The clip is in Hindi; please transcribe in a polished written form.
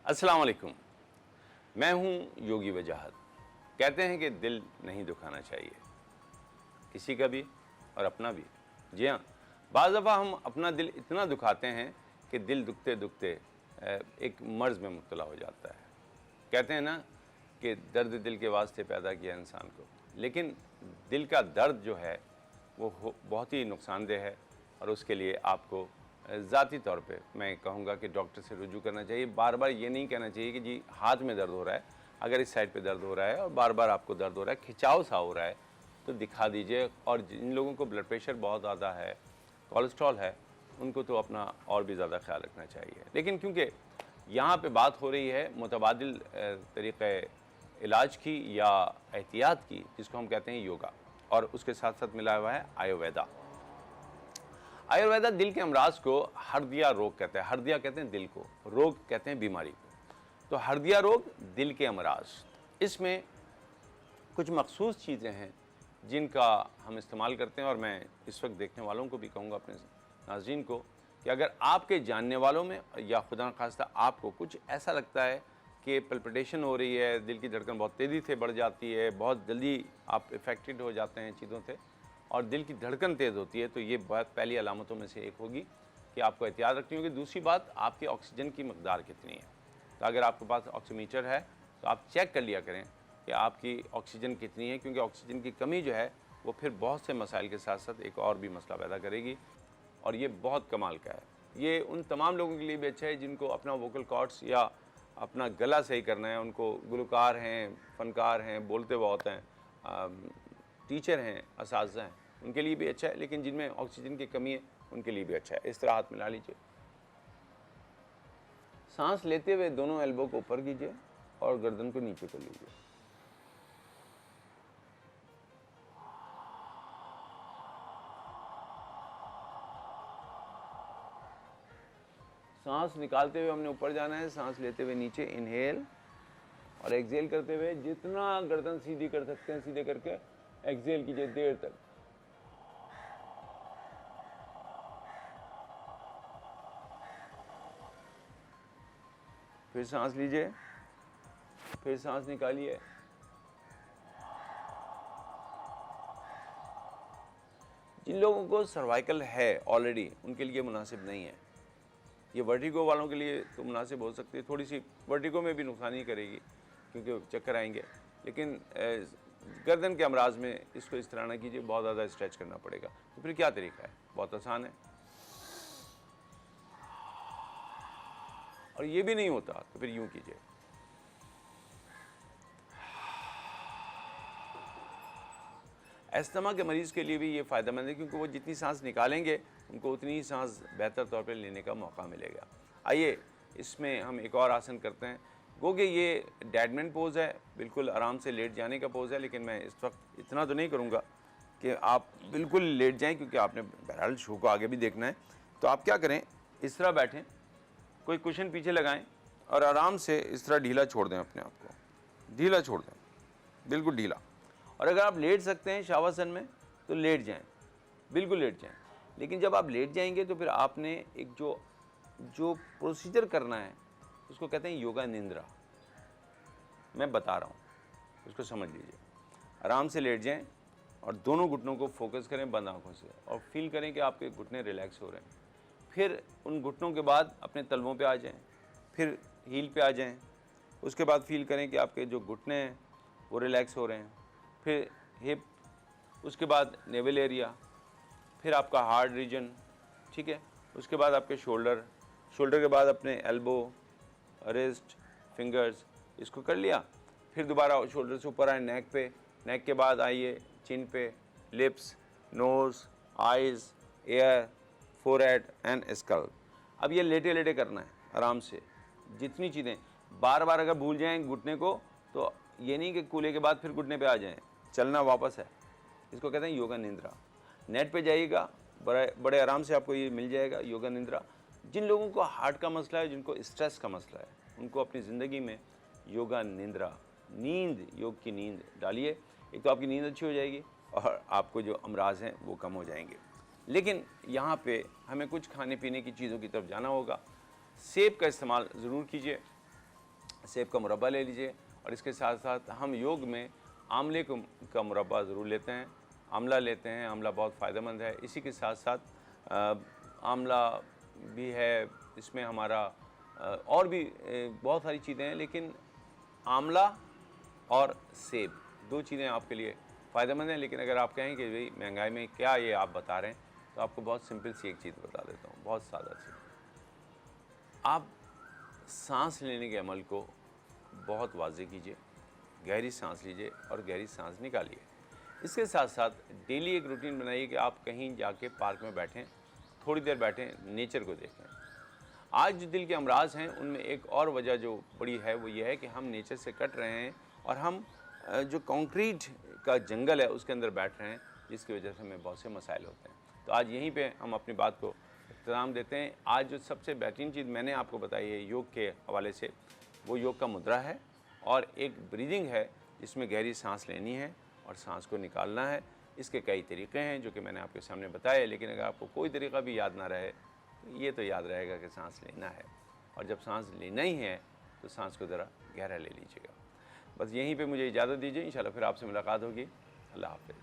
अस्सलाम वालेकुम। मैं हूं योगी वजाहत। कहते हैं कि दिल नहीं दुखाना चाहिए किसी का भी और अपना भी। जी हाँ, बाज़ दफ़ा हम अपना दिल इतना दुखाते हैं कि दिल दुखते दुखते एक मर्ज़ में मुब्तला हो जाता है। कहते हैं ना कि दर्द दिल के वास्ते पैदा किया इंसान को, लेकिन दिल का दर्द जो है वो बहुत ही नुकसानदेह है और उसके लिए आपको ज़ाती तौर पे मैं कहूँगा कि डॉक्टर से रुजू करना चाहिए। बार बार ये नहीं कहना चाहिए कि जी हाथ में दर्द हो रहा है, अगर इस साइड पे दर्द हो रहा है और बार बार आपको दर्द हो रहा है, खिंचाव सा हो रहा है, तो दिखा दीजिए। और जिन लोगों को ब्लड प्रेशर बहुत ज़्यादा है, कोलेस्ट्रॉल है, उनको तो अपना और भी ज़्यादा ख्याल रखना चाहिए। लेकिन क्योंकि यहाँ पे बात हो रही है मुतबादिल तरीक़े इलाज की या एहतियात की, जिसको हम कहते हैं योगा, और उसके साथ साथ मिला हुआ है आयुर्वेदा। आयुर्वेदा दिल के अमराज को हर्दिया रोग कहते हैं। हर्दिया कहते हैं दिल को, रोग कहते हैं बीमारी को। तो हर्दिया रोग, दिल के अमराज, इसमें कुछ मखसूस चीज़ें हैं जिनका हम इस्तेमाल करते हैं। और मैं इस वक्त देखने वालों को भी कहूँगा, अपने नाज़रीन को, कि अगर आपके जानने वालों में या खुदा न खास्ता आपको कुछ ऐसा लगता है कि पल्पिटेशन हो रही है, दिल की धड़कन बहुत तेज़ी से बढ़ जाती है, बहुत जल्दी आप इफ़ेक्टेड हो जाते हैं चीज़ों से और दिल की धड़कन तेज़ होती है, तो ये बहुत पहली अलामतों में से एक होगी कि आपको एहतियात रखनी होगी। दूसरी बात, आपकी ऑक्सीजन की मकदार कितनी है। तो अगर आपके पास ऑक्सीमीटर है तो आप चेक कर लिया करें कि आपकी ऑक्सीजन कितनी है, क्योंकि ऑक्सीजन की कमी जो है वो फिर बहुत से मसाइल के साथ साथ एक और भी मसला पैदा करेगी। और ये बहुत कमाल का है। ये उन तमाम लोगों के लिए भी अच्छा है जिनको अपना वोकल कॉर्ड्स या अपना गला सही करना है, उनको गुलकार हैं, फ़नकार हैं, बोलते बहुत हैं, टीचर हैं, असातिज़ा हैं, उनके लिए भी अच्छा है। लेकिन जिनमें ऑक्सीजन की कमी है उनके लिए भी अच्छा है। इस तरह हाथ मिला लीजिए, सांस लेते हुए दोनों एल्बो को ऊपर कीजिए और गर्दन को नीचे कर लीजिए। सांस निकालते हुए हमने ऊपर जाना है, सांस लेते हुए नीचे, इनहेल, और एक्सहेल करते हुए जितना गर्दन सीधी कर सकते हैं सीधे करके एक्सहेल कीजिए देर तक। फिर सांस लीजिए, फिर सांस निकालिए। जिन लोगों को सर्वाइकल है ऑलरेडी, उनके लिए मुनासिब नहीं है। ये वर्टिगो वालों के लिए तो मुनासिब हो सकती है, थोड़ी सी वर्टिगो में भी नुकसान ही करेगी क्योंकि चक्कर आएंगे। लेकिन गर्दन के अमराज में इसको इस तरह ना कीजिए, बहुत ज़्यादा स्ट्रेच करना पड़ेगा। तो फिर क्या तरीका है? बहुत आसान है। और ये भी नहीं होता तो फिर यूँ कीजिए, अस्थमा के मरीज़ के लिए भी ये फ़ायदेमंद है, क्योंकि वो जितनी सांस निकालेंगे उनको उतनी ही सांस बेहतर तौर पर लेने का मौका मिलेगा। आइए इसमें हम एक और आसन करते हैं। गो कि ये डैडमैन पोज़ है, बिल्कुल आराम से लेट जाने का पोज़ है। लेकिन मैं इस वक्त इतना तो नहीं करूँगा कि आप बिल्कुल लेट जाएँ, क्योंकि आपने बहरहाल शो को आगे भी देखना है। तो आप क्या करें, इस तरह बैठें, कोई कुशन पीछे लगाएं और आराम से इस तरह ढीला छोड़ दें, अपने आप को ढीला छोड़ दें, बिल्कुल ढीला। और अगर आप लेट सकते हैं शवासन में तो लेट जाएं, बिल्कुल लेट जाएं। लेकिन जब आप लेट जाएंगे तो फिर आपने एक जो प्रोसीजर करना है उसको कहते हैं योगा निंद्रा। मैं बता रहा हूँ, उसको समझ लीजिए। आराम से लेट जाएं और दोनों घुटनों को फोकस करें बंद आँखों से, और फील करें कि आपके घुटने रिलैक्स हो रहे हैं। फिर उन घुटनों के बाद अपने तलवों पे आ जाएं, फिर हील पे आ जाएं। उसके बाद फील करें कि आपके जो घुटने हैं वो रिलैक्स हो रहे हैं। फिर हिप, उसके बाद नेवल एरिया, फिर आपका हार्ट रीजन, ठीक है। उसके बाद आपके शोल्डर, शोल्डर के बाद अपने एल्बो, रिस्ट, फिंगर्स, इसको कर लिया। फिर दोबारा शोल्डर से ऊपर आए नेक पे, नेक के बाद आइए चिन पे, lips, nose, eyes, ear, forehead and skull. अब ये लेटे लेटे करना है आराम से। जितनी चीज़ें बार बार अगर भूल जाएं घुटने को, तो ये नहीं कि कूले के बाद फिर घुटने पे आ जाएं, चलना वापस है। इसको कहते हैं योगा निंद्रा। नेट पे जाइएगा, बड़े आराम से आपको ये मिल जाएगा योगा निंद्रा। जिन लोगों को हार्ट का मसला है, जिनको स्ट्रेस का मसला है, उनको अपनी ज़िंदगी में योगा निंद्रा, नींद, योग की नींद डालिए। एक तो आपकी नींद अच्छी हो जाएगी और आपको जो अमराज हैं वो कम हो जाएंगे। लेकिन यहाँ पे हमें कुछ खाने पीने की चीज़ों की तरफ जाना होगा। सेब का इस्तेमाल ज़रूर कीजिए, सेब का मुरब्बा ले लीजिए और इसके साथ साथ हम योग में आंवले का मुरब्बा ज़रूर लेते हैं, आंवला लेते हैं। आंवला बहुत फ़ायदेमंद है। इसी के साथ साथ आंवला भी है, इसमें हमारा और भी बहुत सारी चीज़ें हैं, लेकिन आंवला और सेब 2 चीज़ें आपके लिए फ़ायदेमंद हैं। लेकिन अगर आप कहें कि भाई महंगाई में क्या ये आप बता रहे हैं, तो आपको बहुत सिंपल सी एक चीज़ बता देता हूँ, बहुत सादा सी। आप सांस लेने के अमल को बहुत वाज़े कीजिए, गहरी सांस लीजिए और गहरी सांस निकालिए। इसके साथ साथ डेली एक रूटीन बनाइए कि आप कहीं जाके पार्क में बैठें, थोड़ी देर बैठें, नेचर को देखें। आज जो दिल के अमराज हैं उनमें एक और वजह जो बड़ी है वो ये है कि हम नेचर से कट रहे हैं और हम जो कंक्रीट का जंगल है उसके अंदर बैठ रहे हैं, जिसकी वजह से हमें बहुत से मसाइल होते हैं। तो आज यहीं पे हम अपनी बात को इख्तिताम देते हैं। आज जो सबसे बेहतरीन चीज़ मैंने आपको बताई है योग के हवाले से, वो योग का मुद्रा है और एक ब्रीदिंग है जिसमें गहरी सांस लेनी है और सांस को निकालना है। इसके कई तरीक़े हैं जो कि मैंने आपके सामने बताए, लेकिन अगर आपको कोई तरीक़ा भी याद ना रहे तो ये तो याद रहेगा कि सांस लेना है, और जब सांस लेना ही है तो सांस को ज़रा गहरा ले लीजिएगा। बस यहीं पे मुझे इजाज़त दीजिए, इंशाल्लाह फिर आपसे मुलाकात होगी। अल्लाह हाफ़िज़।